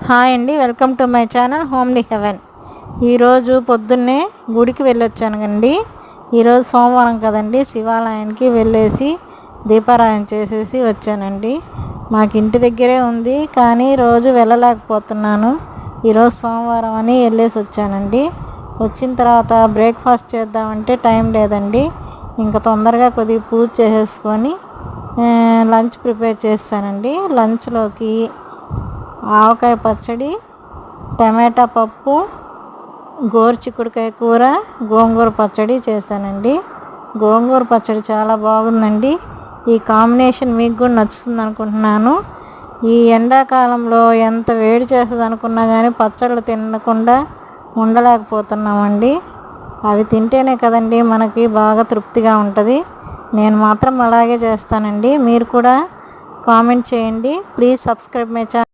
Hi అండి, welcome to my channel homely heaven. ఈరోజు పొద్దున్నే గుడికి వెళ్ళొచ్చానండి. ఈరోజు సోమవారం కదండి, శివాలయానికి వెళ్ళేసి దీపారాయణ చేసేసి వచ్చానండి. మాకు ఇంటి దగ్గరే ఉంది, కానీ రోజు వెళ్ళలేకపోతున్నాను. ఈరోజు సోమవారం అని వెళ్ళేసి వచ్చానండి. వచ్చిన తర్వాత బ్రేక్ఫాస్ట్ చేద్దామంటే టైం లేదండి. ఇంకా తొందరగా కొద్దిగా పూజ చేసేసుకొని లంచ్ ప్రిపేర్ చేస్తానండి. లంచ్లోకి ఆవకాయ పచ్చడి, టమాటా పప్పు, గోరుచిక్కుడుకాయ కూర, గోంగూర పచ్చడి చేశానండి. గోంగూర పచ్చడి చాలా బాగుందండి. ఈ కాంబినేషన్ మీకు కూడా నచ్చుతుంది అనుకుంటున్నాను. ఈ ఎండాకాలంలో ఎంత వేడి చేస్తుంది అనుకున్నా కానీ పచ్చళ్ళు తినకుండా ఉండలేకపోతున్నామండి. అవి తింటేనే కదండి మనకి బాగా తృప్తిగా ఉంటుంది. నేను మాత్రం అలాగే చేస్తానండి. మీరు కూడా కామెంట్ చేయండి. Please subscribe my channel.